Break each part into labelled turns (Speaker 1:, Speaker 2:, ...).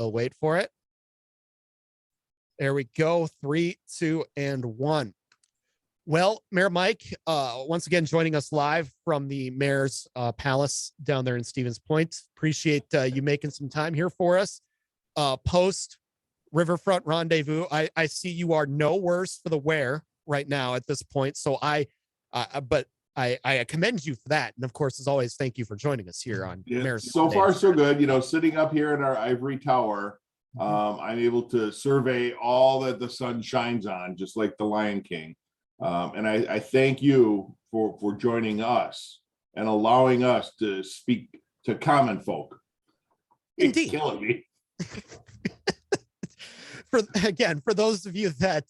Speaker 1: wait for it. There we go. 3, 2, and 1. Well, Mayor Mike, once again, joining us live from the Mayor's Palace down there in Stevens Point. Appreciate you making some time here for us. Post Riverfront Rendezvous. I see you are no worse for the wear right now at this point. So I commend you for that. And of course, as always, thank you for joining us here on Mayor's
Speaker 2: So far, so good. You know, sitting up here in our ivory tower, I'm able to survey all that the sun shines on, just like the Lion King. And I thank you for joining us and allowing us to speak to common folk.
Speaker 1: Indeed.
Speaker 2: It's killing me.
Speaker 1: For those of you that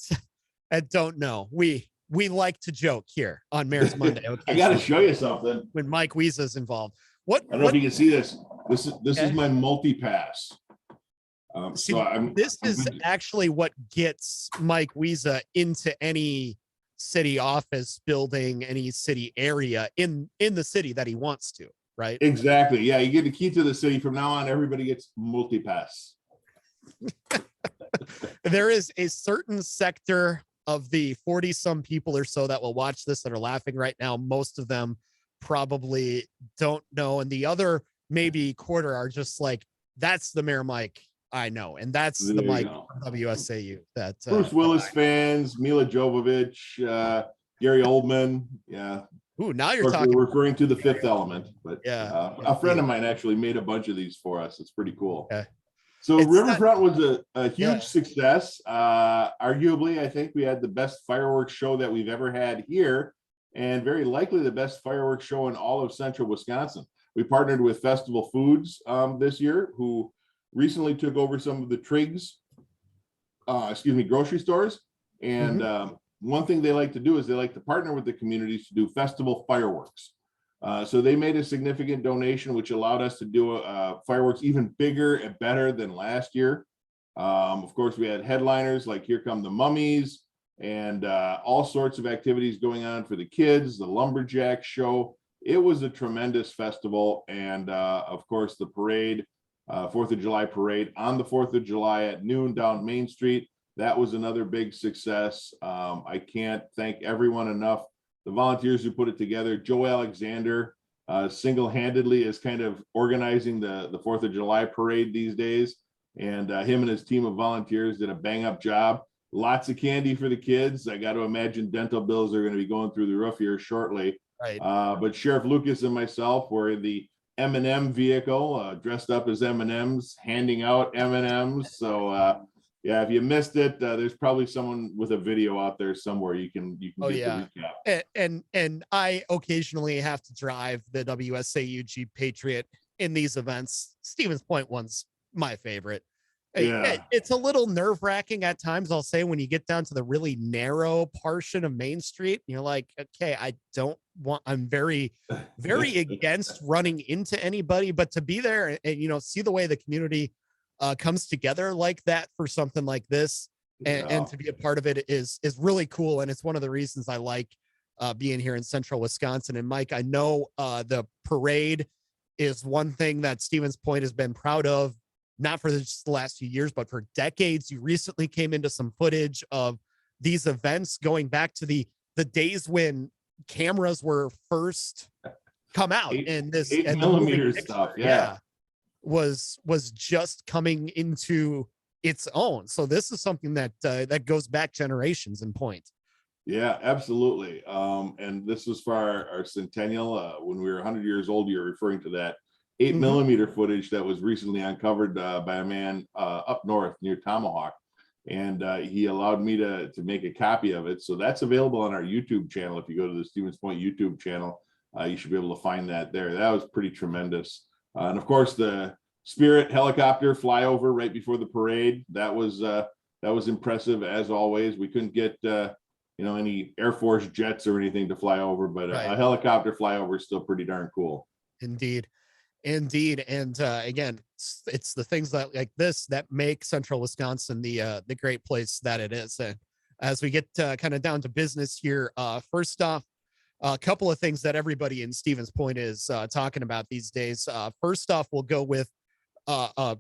Speaker 1: don't know, we like to joke here on Mayor's Monday. Okay,
Speaker 2: I got to show you something.
Speaker 1: When Mike Wiza is involved.
Speaker 2: I don't know if you can see this. This is my multi-pass. This
Speaker 1: is actually what gets Mike Wiza into any city office building, any city area in the city that he wants to, right?
Speaker 2: Exactly. Yeah, you get the key to the city. From now on, everybody gets multi-pass.
Speaker 1: There is a certain sector of the 40 some people or so that will watch this that are laughing right now. Most of them probably don't know. And the other maybe quarter are just like, that's the Mayor Mike I know. And that's the Mike from WSAU. That
Speaker 2: Bruce Willis fans, Mila Jovovich, Gary Oldman. Yeah.
Speaker 1: Ooh, now you're talking.
Speaker 2: We're referring to The Fifth Element. But
Speaker 1: yeah,
Speaker 2: a friend of mine actually made a bunch of these for us. It's pretty cool.
Speaker 1: Okay.
Speaker 2: So Riverfront was a huge success. Arguably, I think we had the best fireworks show that we've ever had here, and very likely the best fireworks show in all of central Wisconsin. We partnered with Festival Foods this year, who recently took over some of the Triggs, grocery stores. And one thing they like to do is they like to partner with the communities to do festival fireworks. So they made a significant donation, which allowed us to do fireworks even bigger and better than last year. Of course, we had headliners like Here Come the Mummies and all sorts of activities going on for the kids, the Lumberjack show. It was a tremendous festival. And of course, the parade, 4th of July parade on the 4th of July at noon down Main Street. That was another big success. I can't thank everyone enough. The volunteers who put it together. Joe Alexander single-handedly is kind of organizing the 4th of July parade these days. And him and his team of volunteers did a bang-up job. Lots of candy for the kids. I got to imagine dental bills are going to be going through the roof here shortly.
Speaker 1: Right.
Speaker 2: But Sheriff Lucas and myself were in the M&M vehicle, dressed up as M&Ms, handing out M&Ms. So yeah, if you missed it, there's probably someone with a video out there somewhere you can get the recap.
Speaker 1: And I occasionally have to drive the WSAU Jeep Patriot in these events. Stevens Point one's my favorite.
Speaker 2: Yeah.
Speaker 1: It's a little nerve-wracking at times, I'll say, when you get down to the really narrow portion of Main Street. You're like, okay, I'm very, very against running into anybody, but to be there and see the way the community comes together like that for something like this and to be a part of it is really cool. And it's one of the reasons I like being here in central Wisconsin. And Mike, I know the parade is one thing that Stevens Point has been proud of, not for just the last few years, but for decades. You recently came into some footage of these events going back to the days when cameras were first come out and this
Speaker 2: 8mm stuff. Yeah.
Speaker 1: Was just coming into its own. So this is something that goes back generations in point.
Speaker 2: Yeah, absolutely. And this was for our centennial. When we were 100 years old, you're referring to that 8mm footage that was recently uncovered by a man up north near Tomahawk. And he allowed me to make a copy of it. So that's available on our YouTube channel. If you go to the Stevens Point YouTube channel, you should be able to find that there. That was pretty tremendous. And of course, the Spirit helicopter flyover right before the parade, that was impressive as always. We couldn't get any Air Force jets or anything to fly over, but a helicopter flyover is still pretty darn cool.
Speaker 1: Indeed. And again, it's the things that like this that make central Wisconsin the great place that it is. And as we get kind of down to business here, first off, a couple of things that everybody in Stevens Point is talking about these days. First off, we'll go with a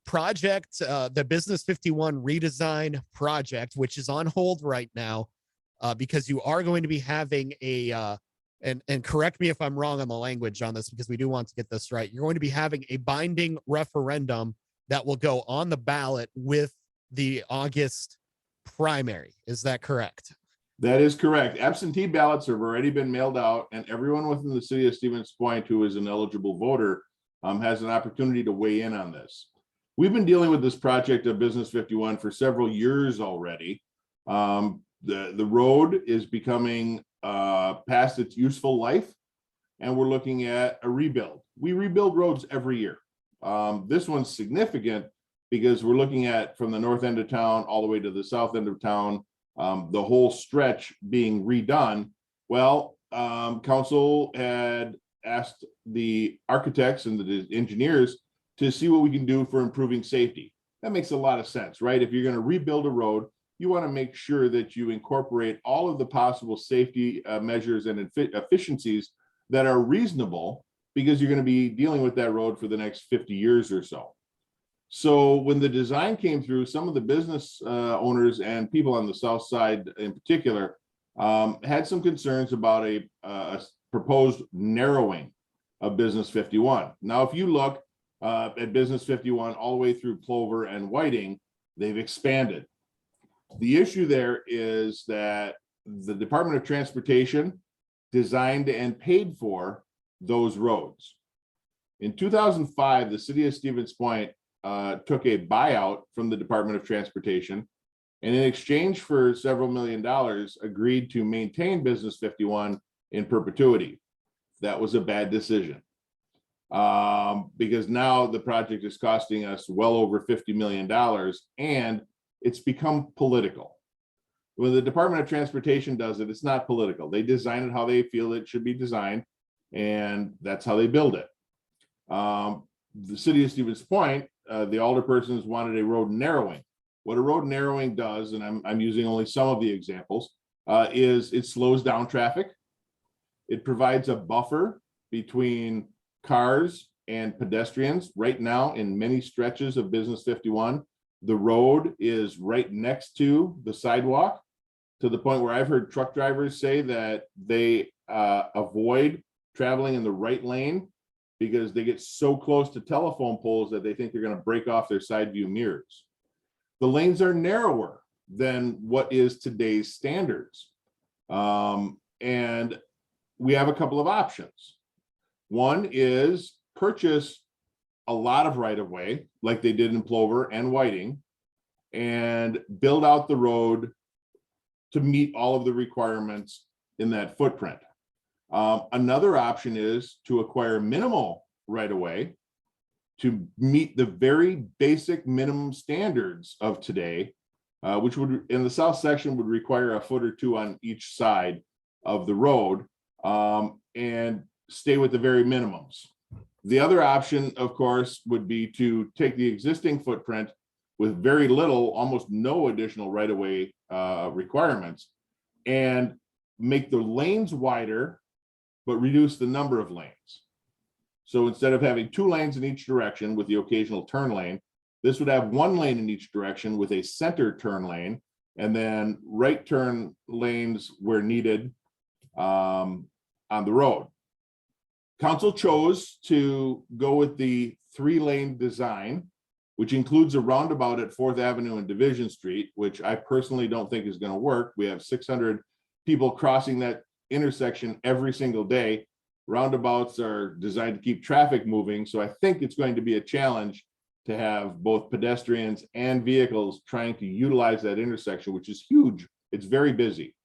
Speaker 1: project, the Business 51 redesign project, which is on hold right now, because you are going to be having and correct me if I'm wrong on the language on this, because we do want to get this right. You're going to be having a binding referendum that will go on the ballot with the August primary. Is that correct?
Speaker 2: That is correct. Absentee ballots have already been mailed out, and everyone within the city of Stevens Point who is an eligible voter has an opportunity to weigh in on this. We've been dealing with this project of Business 51 for several years already. The road is becoming past its useful life, and we're looking at a rebuild. We rebuild roads every year. This one's significant because we're looking at from the north end of town all the way to the south end of town, the whole stretch being redone. Well, council had asked the architects and the engineers to see what we can do for improving safety. That makes a lot of sense, right? If you're going to rebuild a road, you want to make sure that you incorporate all of the possible safety measures and efficiencies that are reasonable, because you're going to be dealing with that road for the next 50 years or so. So when the design came through, some of the business owners and people on the south side in particular had some concerns about a proposed narrowing of Business 51. Now, if you look at Business 51 all the way through Clover and Whiting, they've expanded. The issue there is that the Department of Transportation designed and paid for those roads. In 2005, the city of Stevens Point took a buyout from the Department of Transportation, and in exchange for several $1 million, agreed to maintain Business 51 in perpetuity. That was a bad decision, because now the project is costing us well over $50 million, and it's become political. When the Department of Transportation does it, it's not political. They design it how they feel it should be designed, and that's how they build it. The city of Stevens Point, the alderpersons wanted a road narrowing. What a road narrowing does, and I'm using only some of the examples, is it slows down traffic. It provides a buffer between cars and pedestrians. Right now, in many stretches of Business 51, the road is right next to the sidewalk, to the point where I've heard truck drivers say that they avoid traveling in the right lane because they get so close to telephone poles that they think they're going to break off their side view mirrors. The lanes are narrower than what is today's standards. And we have a couple of options. One is purchase a lot of right-of-way like they did in Plover and Whiting, and build out the road to meet all of the requirements in that footprint. Another option is to acquire minimal right-of-way to meet the very basic minimum standards of today, which would, in the south section, would require a foot or two on each side of the road, and stay with the very minimums. The other option, of course, would be to take the existing footprint with very little, almost no additional right-of-way requirements, and make the lanes wider, but reduce the number of lanes. So instead of having 2 lanes in each direction with the occasional turn lane, this would have 1 lane in each direction with a center turn lane, and then right turn lanes where needed on the road. Council chose to go with the 3-lane design, which includes a roundabout at 4th Avenue and Division Street, which I personally don't think is going to work. We have 600 people crossing that intersection every single day. Roundabouts are designed to keep traffic moving, so I think it's going to be a challenge to have both pedestrians and vehicles trying to utilize that intersection, which is huge. It's very busy.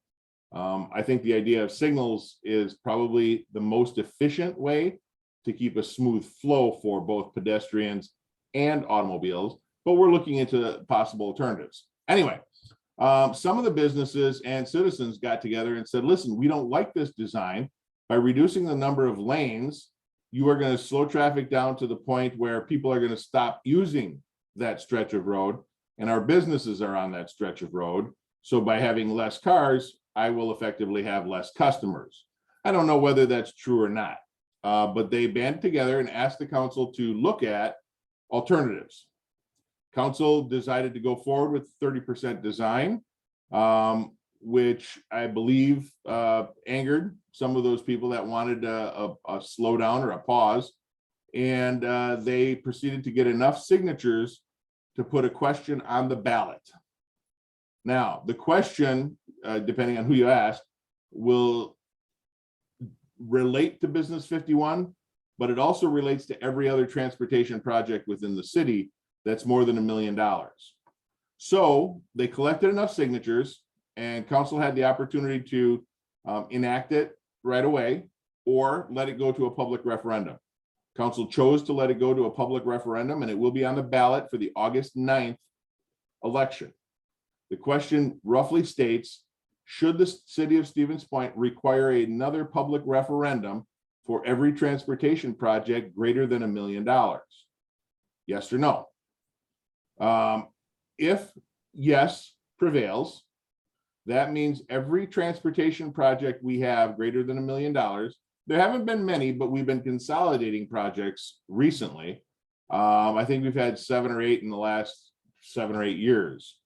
Speaker 2: I think the idea of signals is probably the most efficient way to keep a smooth flow for both pedestrians and automobiles, but we're looking into possible alternatives. Anyway, some of the businesses and citizens got together and said, listen, we don't like this design. By reducing the number of lanes, you are going to slow traffic down to the point where people are going to stop using that stretch of road, and our businesses are on that stretch of road. So by having less cars, I will effectively have less customers. I don't know whether that's true or not, but they banded together and asked the council to look at alternatives. council decided to go forward with 30% design, which I believe angered some of those people that wanted a slowdown or a pause. And they proceeded to get enough signatures to put a question on the ballot. Now, the question, depending on who you ask, will relate to Business 51, but it also relates to every other transportation project within the city that's more than $1 million. So they collected enough signatures, and council had the opportunity to enact it right away or let it go to a public referendum. Council chose to let it go to a public referendum, and it will be on the ballot for the August 9th election. The question roughly states, should the city of Stevens Point require another public referendum for every transportation project greater than $1 million? Yes or no? If yes prevails, that means every transportation project we have greater than $1 million, there haven't been many, but we've been consolidating projects recently. I think we've had 7 or 8 in the last 7 or 8 years.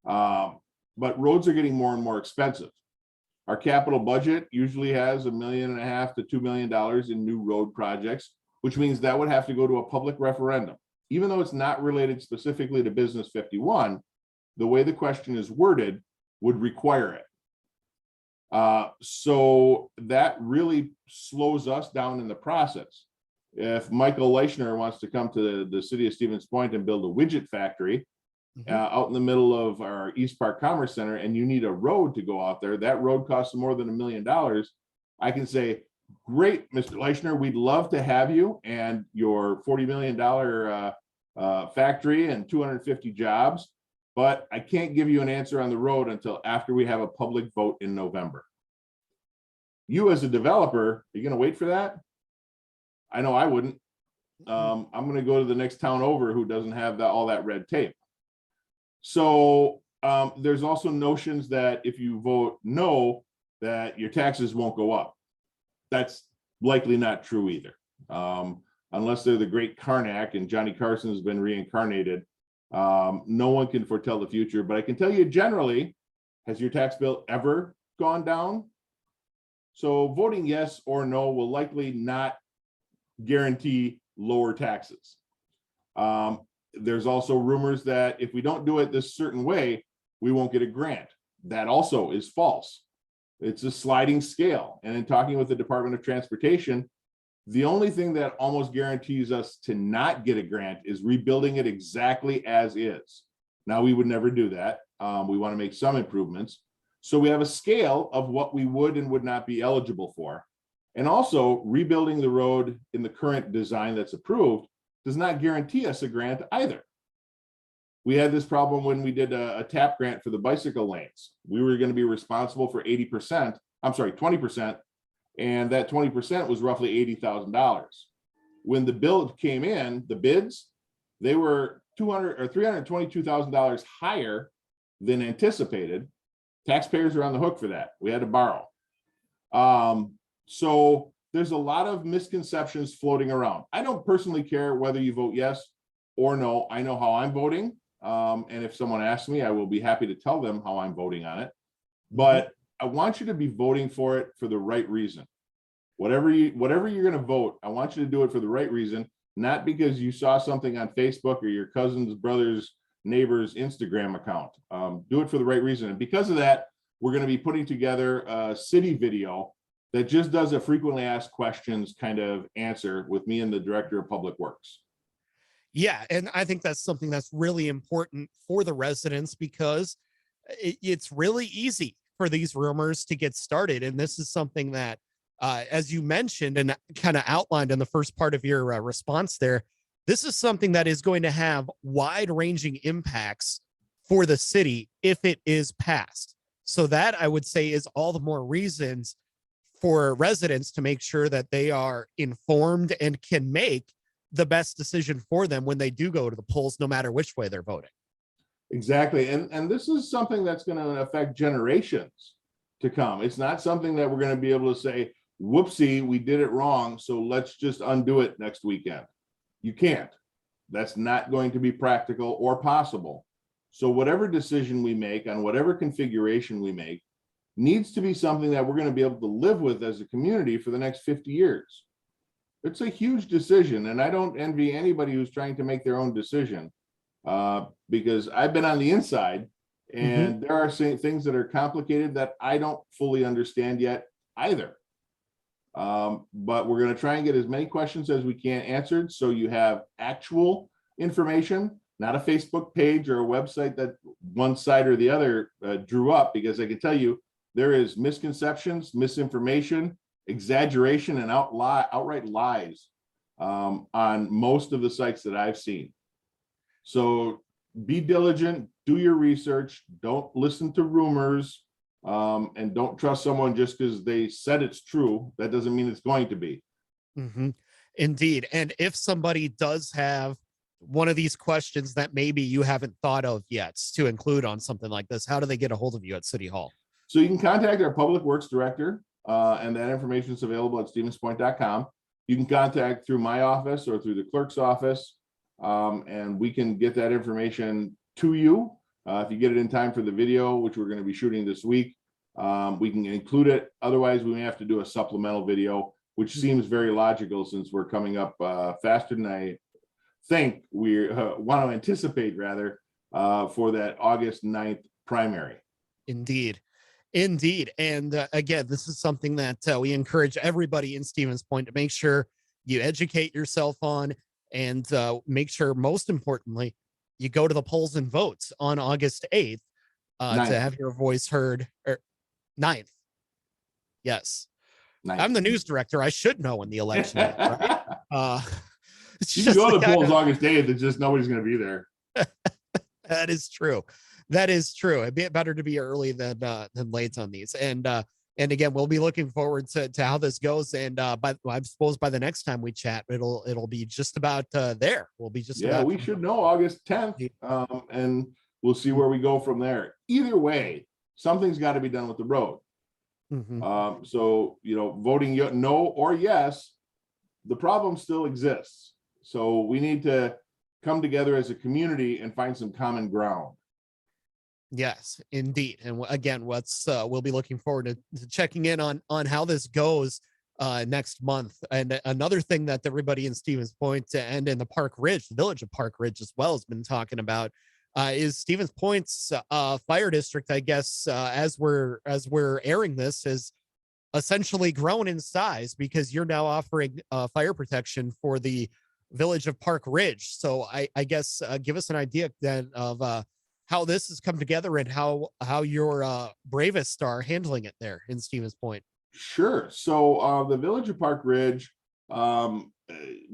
Speaker 2: But roads are getting more and more expensive. Our capital budget usually has $1.5 million to $2 million in new road projects, which means that would have to go to a public referendum. Even though it's not related specifically to Business 51, the way the question is worded would require it. So that really slows us down in the process. If Michael Leichner wants to come to the city of Stevens Point and build a widget factory out in the middle of our East Park Commerce Center, and you need a road to go out there, that road costs more than $1 million. I can say, great, Mr. Leichner, we'd love to have you and your $40 million factory and 250 jobs, but I can't give you an answer on the road until after we have a public vote in November. You as a developer, are you going to wait for that? I know I wouldn't. I'm going to go to the next town over who doesn't have all that red tape. So there's also notions that if you vote no, that your taxes won't go up. That's likely not true either. Unless they're the great Karnak and Johnny Carson has been reincarnated. No one can foretell the future, but I can tell you generally, has your tax bill ever gone down? So voting yes or no will likely not guarantee lower taxes. There's also rumors that if we don't do it this certain way, we won't get a grant. That also is false. It's a sliding scale. And in talking with the Department of Transportation, the only thing that almost guarantees us to not get a grant is rebuilding it exactly as is. Now, we would never do that. We want to make some improvements. So we have a scale of what we would and would not be eligible for. And also, rebuilding the road in the current design that's approved does not guarantee us a grant either. We had this problem when we did a TAP grant for the bicycle lanes. We were going to be responsible for 20%, and that 20% was roughly $80,000. When the bill came in, the bids, they were $322,000 higher than anticipated. Taxpayers are on the hook for that. We had to borrow. So there's a lot of misconceptions floating around. I don't personally care whether you vote yes or no. I know how I'm voting. And if someone asks me, I will be happy to tell them how I'm voting on it. But I want you to be voting for it for the right reason. Whatever you're going to vote, I want you to do it for the right reason, not because you saw something on Facebook or your cousin's brother's neighbor's Instagram account. Do it for the right reason. And because of that, we're going to be putting together a city video that just does a frequently asked questions kind of answer with me and the director of public works.
Speaker 1: Yeah, and I think that's something that's really important for the residents because it's really easy for these rumors to get started. And this is something that, as you mentioned and kind of outlined in the first part of your response there, this is something that is going to have wide-ranging impacts for the city if it is passed. So that, I would say, is all the more reasons for residents to make sure that they are informed and can make the best decision for them when they do go to the polls, no matter which way they're voting.
Speaker 2: Exactly. And this is something that's going to affect generations to come. It's not something that we're going to be able to say, whoopsie, we did it wrong, so let's just undo it next weekend. You can't. That's not going to be practical or possible. So whatever decision we make on whatever configuration we make needs to be something that we're going to be able to live with as a community for the next 50 years. It's a huge decision, and I don't envy anybody who's trying to make their own decision, because I've been on the inside, and there are things that are complicated that I don't fully understand yet either. But we're going to try and get as many questions as we can answered, so you have actual information, not a Facebook page or a website that one side or the other drew up, because I can tell you there is misconceptions, misinformation, exaggeration, and outright lies on most of the sites that I've seen. So be diligent, do your research, don't listen to rumors, and don't trust someone just because they said it's true. That doesn't mean it's going to be.
Speaker 1: Indeed. And if somebody does have one of these questions that maybe you haven't thought of yet to include on something like this, how do they get a hold of you at City Hall?
Speaker 2: So you can contact our Public Works Director, and that information is available at stevenspoint.com. You can contact through my office or through the clerk's office, and we can get that information to you. If you get it in time for the video, which we're going to be shooting this week, we can include it. Otherwise, we may have to do a supplemental video, which seems very logical since we're coming up faster than I think we want to anticipate, rather, for that August 9th primary.
Speaker 1: Indeed. And again, this is something that we encourage everybody in Stevens Point to make sure you educate yourself on, and make sure, most importantly, you go to the polls and vote on August 8th to have your voice heard. Or 9th. Yes. 9th. I'm the news director. I should know when the election is, right?
Speaker 2: You can go to the polls August 8th. It's just nobody's going to be there.
Speaker 1: That is true. That is true. It'd be better to be early than late on these. And again, we'll be looking forward to how this goes. And I suppose by the next time we chat, it'll be just about there. We'll be just
Speaker 2: we should know August 10th, and we'll see where we go from there. Either way, something's got to be done with the road. So voting no or yes, the problem still exists. So we need to come together as a community and find some common ground.
Speaker 1: Yes, indeed. And again, we'll be looking forward to checking in on how this goes next month. And another thing that everybody in Stevens Point and in the Park Ridge, the village of Park Ridge as well, has been talking about is Stevens Point's fire district. I guess as we're airing this, has essentially grown in size, because you're now offering fire protection for the village of Park Ridge. So I guess give us an idea then of how this has come together and how your bravest are handling it there in Stevens Point.
Speaker 2: Sure. So the village of Park Ridge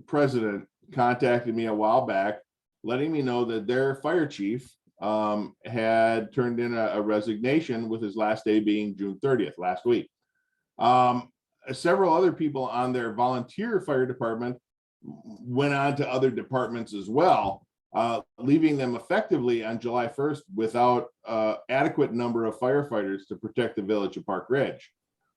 Speaker 2: president contacted me a while back, letting me know that their fire chief had turned in a resignation, with his last day being June 30th, last week. Several other people on their volunteer fire department went on to other departments as well, leaving them effectively on July 1st without adequate number of firefighters to protect the village of Park Ridge.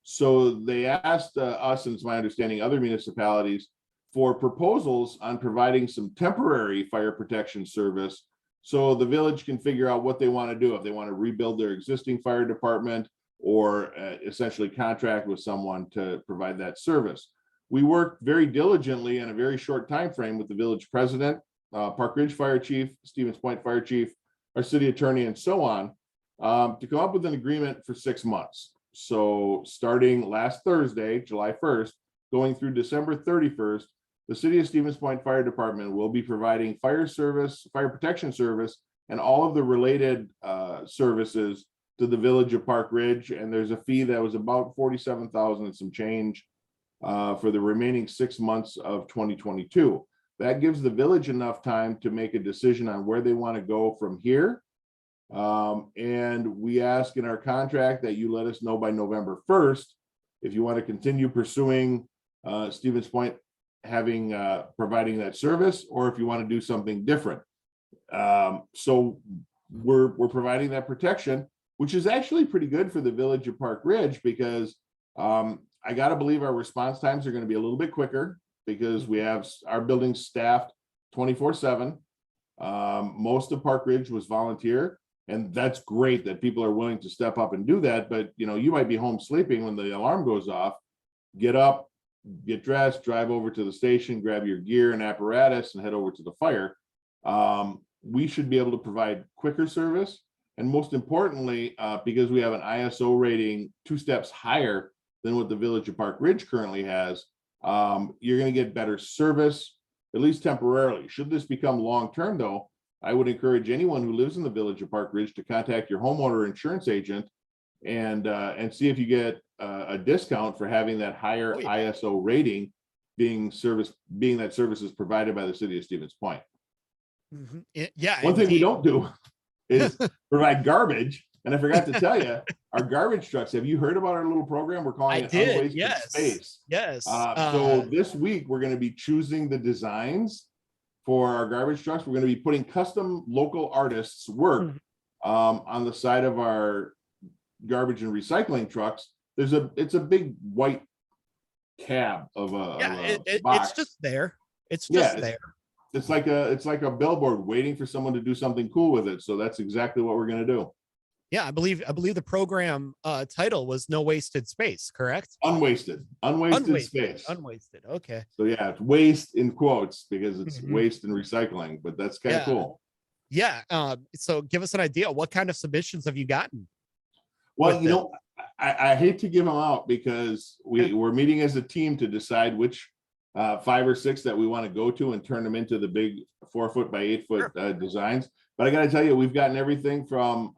Speaker 2: So they asked us, and it's my understanding other municipalities, for proposals on providing some temporary fire protection service, so the village can figure out what they want to do, if they want to rebuild their existing fire department or essentially contract with someone to provide that service. We worked very diligently in a very short time frame with the village president, Park Ridge Fire Chief, Stevens Point Fire Chief, our city attorney, and so on, to come up with an agreement for 6 months. So starting last Thursday, July 1st, going through December 31st, the City of Stevens Point Fire Department will be providing fire protection service, and all of the related services to the village of Park Ridge. And there's a fee that was about $47,000 and some change for the remaining 6 months of 2022. That gives the village enough time to make a decision on where they want to go from here. And we ask in our contract that you let us know by November 1st if you want to continue pursuing Stevens Point providing that service, or if you want to do something different. So we're providing that protection, which is actually pretty good for the village of Park Ridge, because I got to believe our response times are going to be a little bit quicker, because we have our buildings staffed 24/7. Most of Park Ridge was volunteer, and that's great that people are willing to step up and do that. But you might be home sleeping when the alarm goes off. Get up, get dressed, drive over to the station, grab your gear and apparatus, and head over to the fire. We should be able to provide quicker service, and most importantly, because we have an ISO rating 2 steps higher than what the Village of Park Ridge currently has, you're going to get better service, at least temporarily. Should this become long-term, though, I would encourage anyone who lives in the Village of Park Ridge to contact your homeowner insurance agent and see if you get a discount for having that higher ISO rating, being that service is provided by the city of Stevens Point.
Speaker 1: Yeah.
Speaker 2: One thing we don't do is provide garbage. And I forgot to tell you, our garbage trucks. Have you heard about our little program? We're calling it Unwasted Space.
Speaker 1: Yes.
Speaker 2: So this week we're going to be choosing the designs for our garbage trucks. We're going to be putting custom local artists' work on the side of our garbage and recycling trucks. It's a big white cab of a box.
Speaker 1: It's just there. It's just there.
Speaker 2: It's like a billboard waiting for someone to do something cool with it. So that's exactly what we're going to do.
Speaker 1: Yeah, I believe the program title was No Wasted Space, correct?
Speaker 2: Unwasted Space.
Speaker 1: Unwasted. Okay.
Speaker 2: So yeah, it's waste in quotes because it's waste and recycling, but that's kind of cool.
Speaker 1: Yeah. So give us an idea. What kind of submissions have you gotten?
Speaker 2: Well, I hate to give them out because we're meeting as a team to decide which 5 or 6 that we want to go to and turn them into the big 4-foot by 8-foot designs. But I got to tell you, we've gotten everything from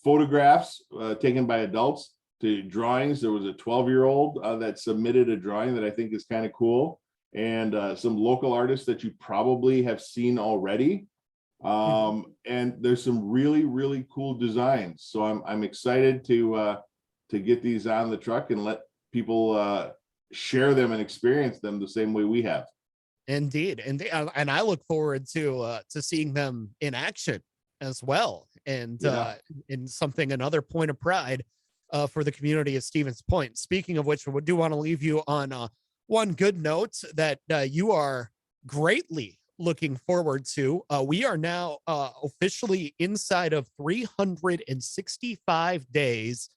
Speaker 2: photographs taken by adults to drawings. There was a 12-year-old that submitted a drawing that I think is kind of cool, and some local artists that you probably have seen already. And there's some really, really cool designs. So I'm excited to get these on the truck and let people share them and experience them the same way we have.
Speaker 1: Indeed. And I look forward to seeing them in action as well. And in another point of pride for the community of Stevens Point. Speaking of which, we do want to leave you on one good note that you are greatly looking forward to. We are now officially inside of 365 days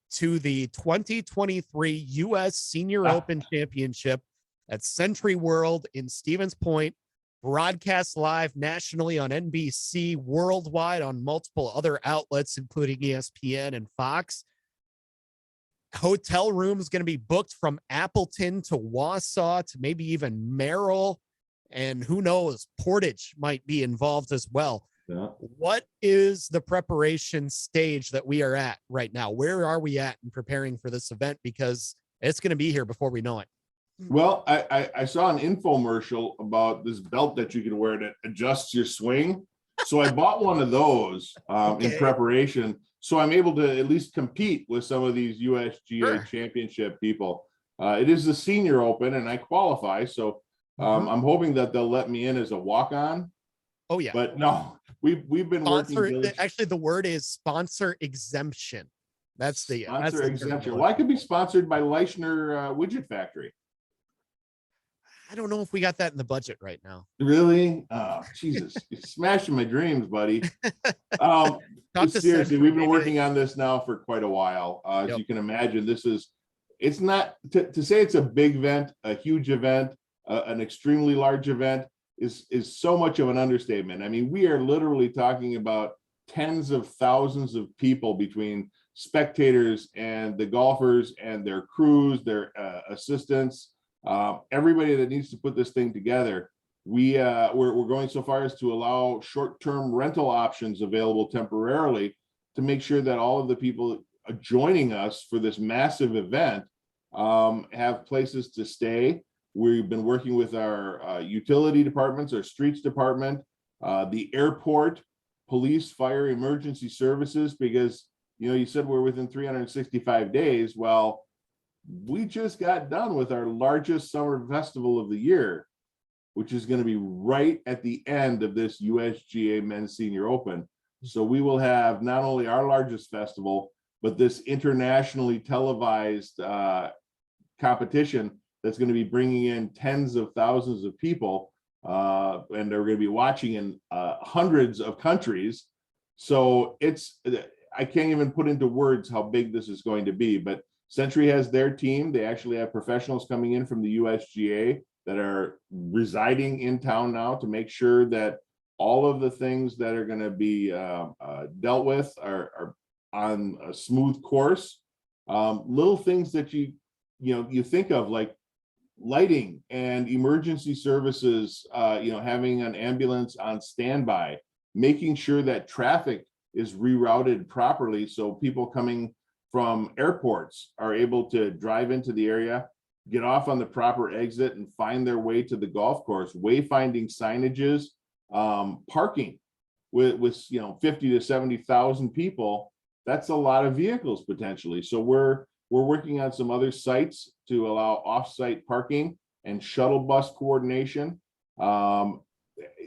Speaker 1: to the 2023 U.S. Senior Open Championship at Century World in Stevens Point, broadcast live nationally on NBC, worldwide on multiple other outlets, including ESPN and Fox. Hotel rooms going to be booked from Appleton to Wausau to maybe even Merrill. And who knows, Portage might be involved as well. Yeah. What is the preparation stage that we are at right now? Where are we at in preparing for this event? Because it's going to be here before we know it.
Speaker 2: Well, I saw an infomercial about this belt that you can wear that adjusts your swing. So I bought one of those in preparation. So I'm able to at least compete with some of these USGA championship people. It is the Senior Open and I qualify. So I'm hoping that they'll let me in as a walk-on.
Speaker 1: Oh yeah.
Speaker 2: But no, we've been working.
Speaker 1: Actually, the word is sponsor exemption. That's the
Speaker 2: sponsor exemption. Well, I could be sponsored by Leichner Widget Factory.
Speaker 1: I don't know if we got that in the budget right now.
Speaker 2: Really? Oh, Jesus. You're smashing my dreams, buddy. Seriously, we've been working on this now for quite a while. As you can imagine, it's not to say it's a big event, a huge event, an extremely large event is so much of an understatement. I mean, we are literally talking about tens of thousands of people between spectators and the golfers and their crews, their assistants, everybody that needs to put this thing together. We're going so far as to allow short-term rental options available temporarily to make sure that all of the people joining us for this massive event have places to stay. We've been working with our utility departments, our streets department, the airport, police, fire, emergency services, because you said we're within 365 days. Well, we just got done with our largest summer festival of the year, which is going to be right at the end of this USGA Men's Senior Open. So we will have not only our largest festival, but this internationally televised competition that's going to be bringing in tens of thousands of people and they're going to be watching in hundreds of countries. So I can't even put into words how big this is going to be, but Century has their team. They actually have professionals coming in from the USGA that are residing in town now to make sure that all of the things that are going to be dealt with are on a smooth course. Little things that you think of, like lighting and emergency services, having an ambulance on standby, making sure that traffic is rerouted properly so people coming from airports are able to drive into the area, get off on the proper exit, and find their way to the golf course. Wayfinding signages, parking with 50 to 70,000 people. That's a lot of vehicles potentially. So we're working on some other sites to allow off-site parking and shuttle bus coordination.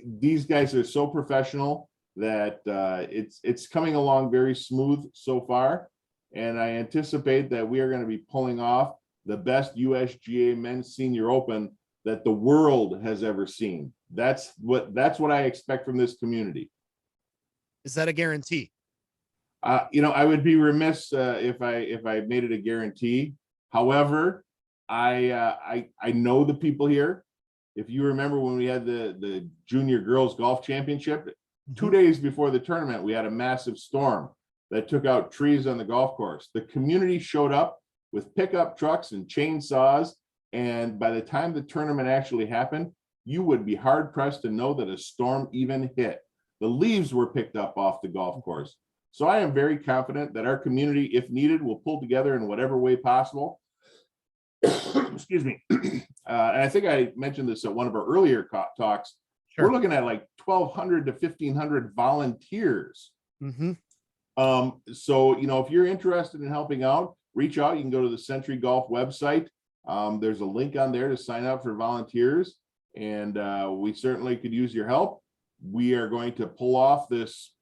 Speaker 2: These guys are so professional that it's coming along very smooth so far. And I anticipate that we are going to be pulling off the best USGA Men's Senior Open that the world has ever seen. That's what I expect from this community.
Speaker 1: Is that a guarantee?
Speaker 2: I would be remiss if I made it a guarantee. However, I know the people here. If you remember when we had the Junior Girls Golf Championship, 2 days before the tournament, we had a massive storm that took out trees on the golf course. The community showed up with pickup trucks and chainsaws, and by the time the tournament actually happened, you would be hard pressed to know that a storm even hit. The leaves were picked up off the golf course. So I am very confident that our community, if needed, will pull together in whatever way possible. Excuse me. And I think I mentioned this at one of our earlier talks. Sure. We're looking at like 1,200 to 1,500 volunteers.
Speaker 1: Mm-hmm.
Speaker 2: So, if you're interested in helping out, reach out. You can go to the Century Golf website. There's a link on there to sign up for volunteers, and we certainly could use your help. We are going to pull off this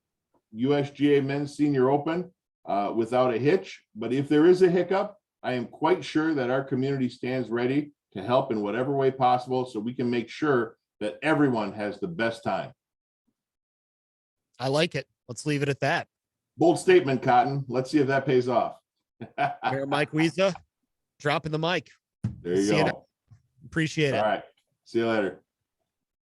Speaker 2: USGA Men's Senior Open without a hitch. But if there is a hiccup, I am quite sure that our community stands ready to help in whatever way possible so we can make sure that everyone has the best time.
Speaker 1: I like it. Let's leave it at that.
Speaker 2: Bold statement, Cotton. Let's see if that pays off.
Speaker 1: Mayor Mike Wiza, dropping the mic.
Speaker 2: There you go.
Speaker 1: Appreciate it.
Speaker 2: All right. See you later.